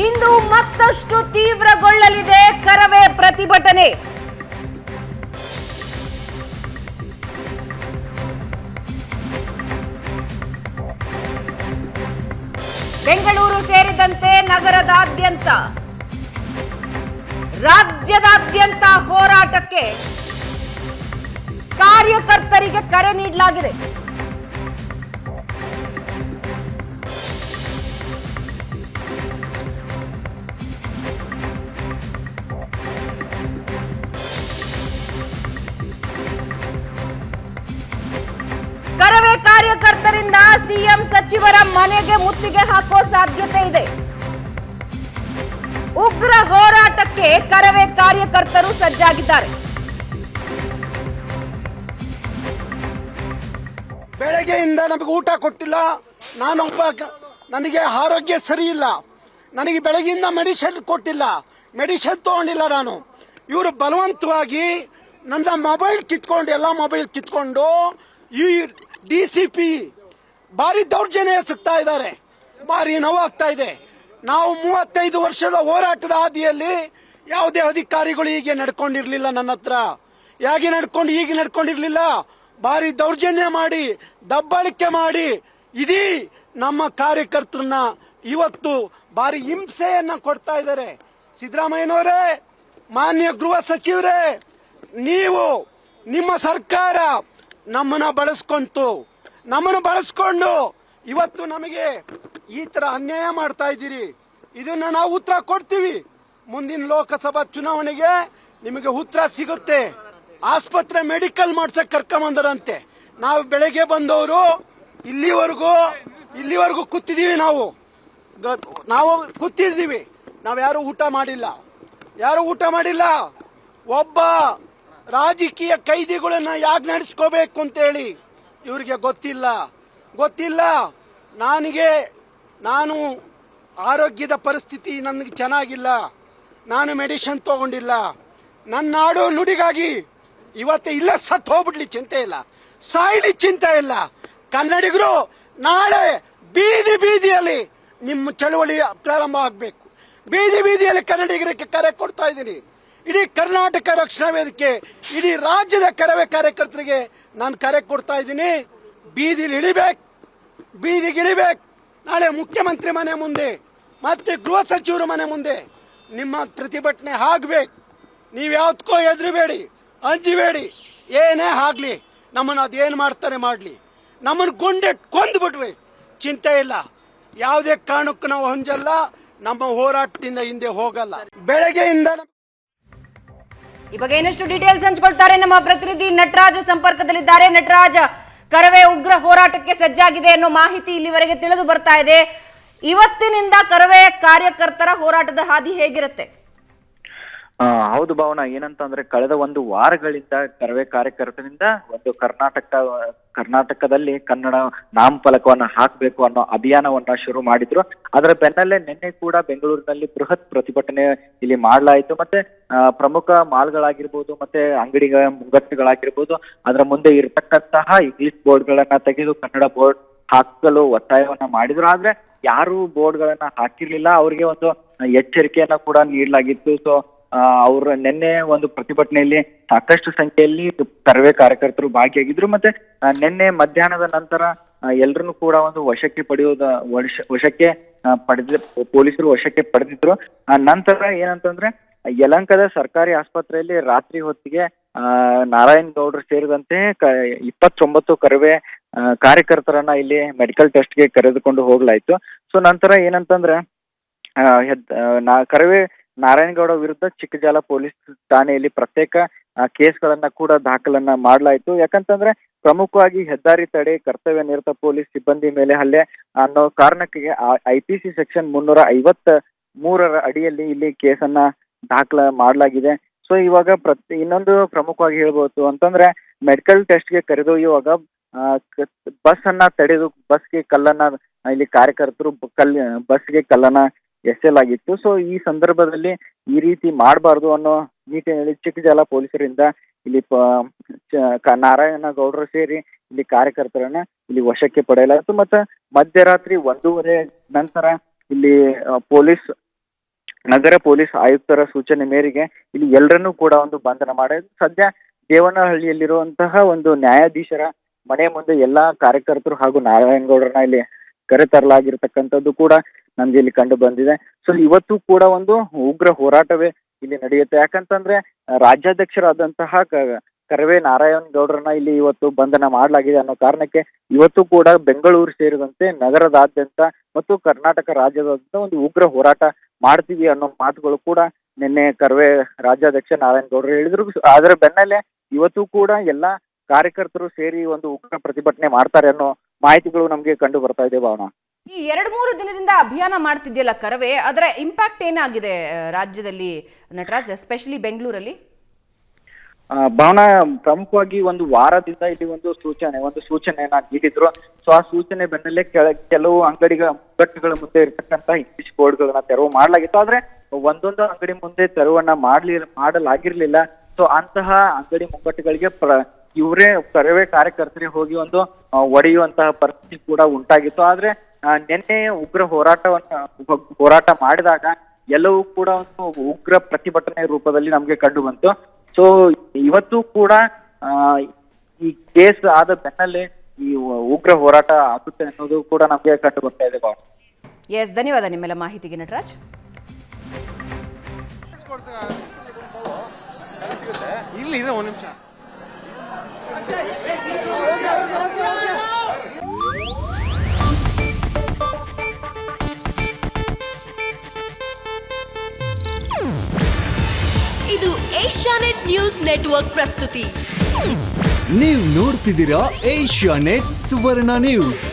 ಇಂದು ಮತ್ತಷ್ಟು ತೀವ್ರಗೊಳ್ಳಲಿದೆ ಕರವೇ ಪ್ರತಿಭಟನೆ. ಬೆಂಗಳೂರು ಸೇರಿದಂತೆ ನಗರದಾದ್ಯಂತ ರಾಜ್ಯದಾದ್ಯಂತ ಹೋರಾಟಕ್ಕೆ ಕಾರ್ಯಕರ್ತರಿಗೆ ಕರೆ ನೀಡಲಾಗಿದೆ. ಕರವೇ ಕಾರ್ಯಕರ್ತರಿಂದ ಸಿಎಂ ಸಚಿವರ ಮನೆಗೆ ಮುತ್ತಿಗೆ ಹಾಕುವ ಸಾಧ್ಯತೆ ಇದೆ. ಉಗ್ರ ಹೋರಾಟಕ್ಕೆ ಕರವೇ ಕಾರ್ಯಕರ್ತರು ಸಜ್ಜಾಗಿದ್ದಾರೆ. ಬೆಳಗ್ಗೆಯಿಂದ ನಮಗೆ ಊಟ ಕೊಟ್ಟಿಲ್ಲ. ನನಗೆ ಆರೋಗ್ಯ ಸರಿ ಇಲ್ಲ. ನನಗೆ ಬೆಳಗ್ಗೆಯಿಂದ ಮೆಡಿಸಿನ್ ಕೊಟ್ಟಿಲ್ಲ, ಮೆಡಿಸಿನ್ ತಗೊಂಡಿಲ್ಲ ನಾನು. ಇವರು ಬಲವಂತವಾಗಿ ನನ್ನ ಮೊಬೈಲ್ ಕಿತ್ಕೊಂಡು, ಎಲ್ಲ ಮೊಬೈಲ್ ಕಿತ್ಕೊಂಡು ಈ ಡಿಸಿಪಿ ಭಾರಿ ದೌರ್ಜನ್ಯ ಎಸಗ್ತಾ ಇದ್ದಾರೆ. ಭಾರಿ ನೋವಾಗ್ತಾ ಇದೆ. ನಾವು 35 ವರ್ಷದ ಹೋರಾಟದ ಹಾದಿಯಲ್ಲಿ ಯಾವುದೇ ಅಧಿಕಾರಿಗಳು ಹೀಗೆ ನಡ್ಕೊಂಡಿರ್ಲಿಲ್ಲ. ನನ್ನ ಹತ್ರ ಹೀಗೆ ನಡ್ಕೊಂಡಿರ್ಲಿಲ್ಲ. ಭಾರಿ ದೌರ್ಜನ್ಯ ಮಾಡಿ, ದಬ್ಬಾಳಿಕೆ ಮಾಡಿ ಇಡೀ ನಮ್ಮ ಕಾರ್ಯಕರ್ತರನ್ನ ಇವತ್ತು ಭಾರಿ ಹಿಂಸೆಯನ್ನ ಕೊಡ್ತಾ ಇದ್ದಾರೆ. ಸಿದ್ದರಾಮಯ್ಯನವರೇ, ಮಾನ್ಯ ಗೃಹ ಸಚಿವರೇ, ನೀವು ನಿಮ್ಮ ಸರ್ಕಾರ ನಮ್ಮನ್ನು ಬಳಸ್ಕೊಂಡು ಇವತ್ತು ನಮಗೆ ಈ ತರ ಅನ್ಯಾಯ ಮಾಡ್ತಾ ಇದ್ದೀರಿ. ಇದನ್ನ ನಾವು ಉತ್ತರ ಕೊಡ್ತೀವಿ. ಮುಂದಿನ ಲೋಕಸಭಾ ಚುನಾವಣೆಗೆ ನಿಮಗೆ ಉತ್ತರ ಸಿಗುತ್ತೆ. ಆಸ್ಪತ್ರೆ ಮೆಡಿಕಲ್ ಮಾಡ್ಸಕ್ ಕರ್ಕೊಂಬಂದರಂತೆ. ನಾವು ಬೆಳಗ್ಗೆ ಬಂದವರು ಇಲ್ಲಿವರೆಗೂ ಕೂತಿದ್ದೀವಿ. ನಾವು ಕೂತಿದ್ದೀವಿ. ನಾವು ಯಾರು ಊಟ ಮಾಡಿಲ್ಲ. ಒಬ್ಬ ರಾಜಕೀಯ ಕೈದಿಗಳನ್ನ ಯಾಕೆ ನಡೆಸ್ಕೋಬೇಕು ಅಂತ ಹೇಳಿ ಇವರಿಗೆ ಗೊತ್ತಿಲ್ಲ. ನಾನು ಆರೋಗ್ಯದ ಪರಿಸ್ಥಿತಿ ನನಗೆ ಚೆನ್ನಾಗಿಲ್ಲ. ನಾನು ಮೆಡಿಸಿನ್ ತಗೊಂಡಿಲ್ಲ. ನನ್ನ ನಾಡು ನುಡಿಗಾಗಿ ಇವತ್ತು ಇಲ್ಲ ಸತ್ತು ಹೋಗ್ಬಿಡ್ಲಿ ಚಿಂತೆ ಇಲ್ಲ, ಸಾಯ್ಲಿ ಚಿಂತೆ ಇಲ್ಲ. ಕನ್ನಡಿಗರು ನಾಳೆ ಬೀದಿಯಲ್ಲಿ ನಿಮ್ಮ ಚಳವಳಿ ಪ್ರಾರಂಭ ಆಗಬೇಕು. ಬೀದಿಯಲ್ಲಿ ಕನ್ನಡಿಗರಿಗೆ ಕರೆ ಕೊಡ್ತಾ ಇದ್ದೀನಿ. ಇಡೀ ಕರ್ನಾಟಕ ರಕ್ಷಣಾ ವೇದಿಕೆ, ಇಡೀ ರಾಜ್ಯದ ಕರವೇ ಕಾರ್ಯಕರ್ತರಿಗೆ ನಾನು ಕರೆ ಕೊಡ್ತಾ ಇದ್ದೀನಿ. ಬೀದಿಗೆ ಇಳಿಬೇಕು. ನಾಳೆ ಮುಖ್ಯಮಂತ್ರಿ ಮನೆ ಮುಂದೆ ಮತ್ತೆ ಗೃಹ ಸಚಿವರ ಮನೆ ಮುಂದೆ ನಿಮ್ಮ ಪ್ರತಿಭಟನೆ ಆಗ್ಬೇಕು. ನೀವು ಯಾವತ್ತಕ್ಕೋ ಹೆದರಬೇಡಿ, ಅಂಜಬೇಡಿ. ಏನೇ ಆಗ್ಲಿ, ನಮ್ಮನ್ನು ಅದೇನು ಮಾಡ್ತಾರೆ ಮಾಡ್ಲಿ. ನಮ್ಮನ್ನು ಕೊಂದ್ಬಿಟ್ವಿ, ಚಿಂತೆ ಇಲ್ಲ. ಯಾವುದೇ ಕಾರಣಕ್ಕೂ ನಾವು ಹೊಂಜಲ್ಲ. ನಮ್ಮ ಹೋರಾಟದಿಂದ ಹಿಂದೆ ಹೋಗಲ್ಲ. ಬೆಳಗ್ಗೆಯಿಂದ ಈ ಬಗ್ಗೆ ಇನ್ನಷ್ಟು ಡೀಟೇಲ್ಸ್ ಹಂಚಿಕೊಳ್ತಾರೆ ನಮ್ಮ ಪ್ರತಿನಿಧಿ ನಟರಾಜ್ ಸಂಪರ್ಕದಲ್ಲಿದ್ದಾರೆ. ನಟರಾಜ್, ಕರವೇ ಉಗ್ರ ಹೋರಾಟಕ್ಕೆ ಸಜ್ಜಾಗಿದೆ ಅನ್ನೋ ಮಾಹಿತಿ ಇಲ್ಲಿವರೆಗೆ ತಿಳಿದು ಬರ್ತಾ ಇದೆ. ಇವತ್ತಿನಿಂದ ಕರವೇ ಕಾರ್ಯಕರ್ತರ ಹೋರಾಟದ ಹಾದಿ ಹೇಗಿರುತ್ತೆ? ಹೌದು ಭಾವನಾ, ಏನಂತಂದ್ರೆ ಕಳೆದ 1 ವಾರಗಳಿಂದ ಕರವೇ ಕಾರ್ಯಕರ್ತರಿಂದ ಒಂದು ಕರ್ನಾಟಕದಲ್ಲಿ ಕನ್ನಡ ನಾಮಫಲಕವನ್ನ ಹಾಕಬೇಕು ಅನ್ನೋ ಅಭಿಯಾನವನ್ನ ಶುರು ಮಾಡಿದ್ರು. ಅದರ ಬೆನ್ನಲ್ಲೇ ನಿನ್ನೆ ಕೂಡ ಬೆಂಗಳೂರಿನಲ್ಲಿ ಬೃಹತ್ ಪ್ರತಿಭಟನೆ ಇಲ್ಲಿ ಮಾಡಲಾಯಿತು. ಮತ್ತೆ ಪ್ರಮುಖ ಮಾಲ್ಗಳಾಗಿರ್ಬೋದು, ಮತ್ತೆ ಅಂಗಡಿಗಳ ಮುಂಗಟ್ಟುಗಳಾಗಿರ್ಬೋದು, ಅದರ ಮುಂದೆ ಇರತಕ್ಕಂತಹ ಇಂಗ್ಲಿಷ್ ಬೋರ್ಡ್ಗಳನ್ನ ತೆಗೆದು ಕನ್ನಡ ಬೋರ್ಡ್ ಹಾಕಲು ಒತ್ತಾಯವನ್ನ ಮಾಡಿದ್ರು. ಆದ್ರೆ ಯಾರು ಬೋರ್ಡ್ಗಳನ್ನ ಹಾಕಿರ್ಲಿಲ್ಲ. ಅವರಿಗೆ ಒಂದು ಎಚ್ಚರಿಕೆಯನ್ನ ಕೂಡ ನೀಡಲಾಗಿತ್ತು. ಸೊ ಅವರು ನಿನ್ನೆ ಒಂದು ಪ್ರತಿಭಟನೆಯಲ್ಲಿ ಸಾಕಷ್ಟು ಸಂಖ್ಯೆಯಲ್ಲಿ ಕರವೇ ಕಾರ್ಯಕರ್ತರು ಭಾಗಿಯಾಗಿದ್ರು. ಮತ್ತೆ ನಿನ್ನೆ ಮಧ್ಯಾಹ್ನದ ನಂತರ ಎಲ್ಲರನ್ನು ಕೂಡ ಒಂದು ಪೊಲೀಸರು ವಶಕ್ಕೆ ಪಡೆದಿದ್ರು. ನಂತರ ಏನಂತಂದ್ರೆ ಯಲಹಂಕದ ಸರ್ಕಾರಿ ಆಸ್ಪತ್ರೆಯಲ್ಲಿ ರಾತ್ರಿ ಹೊತ್ತಿಗೆ ನಾರಾಯಣ್ ಗೌಡ್ರು ಸೇರಿದಂತೆ 29 ಕರವೇ ಕಾರ್ಯಕರ್ತರನ್ನ ಇಲ್ಲಿ ಮೆಡಿಕಲ್ ಟೆಸ್ಟ್ಗೆ ಕರೆದುಕೊಂಡು ಹೋಗ್ಲಾಯ್ತು. ಸೊ ನಂತರ ಏನಂತಂದ್ರೆ ಕರವೇ ನಾರಾಯಣಗೌಡ ವಿರುದ್ಧ ಚಿಕ್ಕಜಾಲ ಪೊಲೀಸ್ ಠಾಣೆಯಲ್ಲಿ ಪ್ರತ್ಯೇಕ ಕೇಸ್ಗಳನ್ನ ಕೂಡ ದಾಖಲನ್ನ ಮಾಡಲಾಯಿತು. ಯಾಕಂತಂದ್ರೆ ಪ್ರಮುಖವಾಗಿ ಹೆದ್ದಾರಿ ತಡೆ, ಕರ್ತವ್ಯ ನಿರತ ಪೊಲೀಸ್ ಸಿಬ್ಬಂದಿ ಮೇಲೆ ಹಲ್ಲೆ ಅನ್ನೋ ಕಾರಣಕ್ಕೆ IPC ಸೆಕ್ಷನ್ 353 ಅಡಿಯಲ್ಲಿ ಇಲ್ಲಿ ಕೇಸನ್ನ ಮಾಡಲಾಗಿದೆ. ಸೊ ಇವಾಗ ಇನ್ನೊಂದು ಪ್ರಮುಖವಾಗಿ ಹೇಳ್ಬೋದು ಅಂತಂದ್ರೆ ಮೆಡಿಕಲ್ ಟೆಸ್ಟ್ಗೆ ಕರೆದೊಯ್ಯುವಾಗ ಬಸ್ ಅನ್ನ ತಡೆದು ಬಸ್ಗೆ ಕಲ್ಲನ್ನ ಇಲ್ಲಿ ಕಾರ್ಯಕರ್ತರು ಬಸ್ಗೆ ಕಲ್ಲನ್ನ ಎಸೆಯಲಾಗಿತ್ತು. ಸೊ ಈ ಸಂದರ್ಭದಲ್ಲಿ ಈ ರೀತಿ ಮಾಡಬಾರ್ದು ಅನ್ನೋ ನಿಟ್ಟಿನಲ್ಲಿ ಚಿಕ್ಕಜಾಲ ಪೊಲೀಸರಿಂದ ಇಲ್ಲಿ ನಾರಾಯಣಗೌಡರು ಸೇರಿ ಇಲ್ಲಿ ಕಾರ್ಯಕರ್ತರನ್ನ ಇಲ್ಲಿ ವಶಕ್ಕೆ ಪಡೆಯಲಾಯಿತು. ಮತ್ತೆ ಮಧ್ಯರಾತ್ರಿ 1:30 ನಂತರ ಇಲ್ಲಿ ಪೊಲೀಸ್ ನಗರ ಪೊಲೀಸ್ ಆಯುಕ್ತರ ಸೂಚನೆ ಮೇರೆಗೆ ಇಲ್ಲಿ ಎಲ್ಲರನ್ನೂ ಕೂಡ ಒಂದು ಬಂಧನ ಮಾಡಿದ್ರು. ಸದ್ಯ ದೇವನಹಳ್ಳಿಯಲ್ಲಿರುವಂತಹ ಒಂದು ನ್ಯಾಯಾಧೀಶರ ಮನೆ ಮುಂದೆ ಎಲ್ಲಾ ಕಾರ್ಯಕರ್ತರು ಹಾಗೂ ನಾರಾಯಣಗೌಡರನ್ನ ಇಲ್ಲಿ ಕರೆತರಲಾಗಿರ್ತಕ್ಕಂಥದ್ದು ಕೂಡ ನಮ್ಗೆ ಇಲ್ಲಿ ಕಂಡು ಬಂದಿದೆ. ಸೊ ಇವತ್ತು ಕೂಡ ಒಂದು ಉಗ್ರ ಹೋರಾಟವೇ ಇಲ್ಲಿ ನಡೆಯುತ್ತೆ. ಯಾಕಂತಂದ್ರೆ ರಾಜ್ಯಾಧ್ಯಕ್ಷರಾದಂತಹ ಕರವೇ ನಾರಾಯಣಗೌಡರನ್ನ ಇಲ್ಲಿ ಇವತ್ತು ಬಂಧನ ಮಾಡಲಾಗಿದೆ ಅನ್ನೋ ಕಾರಣಕ್ಕೆ ಇವತ್ತು ಕೂಡ ಬೆಂಗಳೂರು ಸೇರಿದಂತೆ ನಗರದಾದ್ಯಂತ ಮತ್ತು ಕರ್ನಾಟಕ ರಾಜ್ಯದಾದ್ಯಂತ ಒಂದು ಉಗ್ರ ಹೋರಾಟ ಮಾಡ್ತೀವಿ ಅನ್ನೋ ಮಾತುಗಳು ಕೂಡ ನಿನ್ನೆ ಕರವೇ ರಾಜ್ಯಾಧ್ಯಕ್ಷ ನಾರಾಯಣಗೌಡರು ಹೇಳಿದ್ರು. ಅದರ ಬೆನ್ನಲ್ಲೇ ಇವತ್ತು ಕೂಡ ಎಲ್ಲಾ ಕಾರ್ಯಕರ್ತರು ಸೇರಿ ಒಂದು ಉಗ್ರ ಪ್ರತಿಭಟನೆ ಮಾಡ್ತಾರೆ ಅನ್ನೋ ಮಾಹಿತಿಗಳು ನಮ್ಗೆ ಕಂಡು ಬರ್ತಾ ಇದೆ ಭಾವನಾ. ಈ 2-3 ದಿನದಿಂದ ಅಭಿಯಾನ ಮಾಡ್ತಿದ್ಯಲ್ಲ ಕರವೇ, ಅದರ ಇಂಪ್ಯಾಕ್ಟ್ ಏನಾಗಿದೆ ರಾಜ್ಯದಲ್ಲಿ ನಟರಾಜ್, ಎಸ್ಪೆಷಲಿ ಬೆಂಗಳೂರಲ್ಲಿ? ಭಾವನಾ, ಪ್ರಮುಖವಾಗಿ ಒಂದು ವಾರದಿಂದ ಇಲ್ಲಿ ಒಂದು ಸೂಚನೆಯನ್ನ ನೀಡಿದ್ರು. ಸೊ ಆ ಸೂಚನೆ ಬೆನ್ನಲ್ಲೇ ಕೆಲವು ಮುಗ್ಗಟ್ಟುಗಳ ಮುಂದೆ ಇರ್ತಕ್ಕಂತ ಇಂಗ್ಲಿಷ್ ಬೋರ್ಡ್ಗಳನ್ನ ತೆರವು ಮಾಡಲಾಗಿತ್ತು. ಆದ್ರೆ ಒಂದೊಂದು ಅಂಗಡಿ ಮುಂದೆ ತೆರವನ್ನ ಮಾಡಲಾಗಿರ್ಲಿಲ್ಲ. ಸೊ ಅಂತಹ ಅಂಗಡಿ ಮುಗ್ಗಟ್ಟುಗಳಿಗೆ ಇವರೇ ಕರವೇ ಕಾರ್ಯಕರ್ತರಿಗೆ ಹೋಗಿ ಒಂದು ಒಡೆಯುವಂತಹ ಪರಿಸ್ಥಿತಿ ಕೂಡ ಉಂಟಾಗಿತ್ತು. ಆದ್ರೆ ನಿನ್ನೆ ಉಗ್ರ ಹೋರಾಟ ಮಾಡಿದಾಗ ಎಲ್ಲವೂ ಕೂಡ ಒಂದು ಉಗ್ರ ಪ್ರತಿಭಟನೆ ರೂಪದಲ್ಲಿ ನಮ್ಗೆ ಕಂಡು ಬಂತು. ಸೊ ಇವತ್ತು ಕೂಡ ಈ ಕೇಸ್ ಆದ ಬೆನ್ನಲ್ಲೇ ಈ ಉಗ್ರ ಹೋರಾಟ ಆಗುತ್ತೆ ಅನ್ನೋದು ಕೂಡ ನಮ್ಗೆ ಕಂಡು ಬರ್ತಾ ಇದೆ. ಎಸ್, ಧನ್ಯವಾದ ನಿಮ್ಮೆಲ್ಲ ಮಾಹಿತಿಗೆ ನಟರಾಜ್. ಇಲ್ಲಿ ಒಂದು ನಿಮಿಷ. ಇದು ಏಷ್ಯಾನೆಟ್ ನ್ಯೂಸ್ ನೆಟ್ವರ್ಕ್ ಪ್ರಸ್ತುತಿ. ನೀವು ನೋಡ್ತಿದ್ದೀರಾ ಏಷ್ಯಾನೆಟ್ ಸುವರ್ಣ ನ್ಯೂಸ್.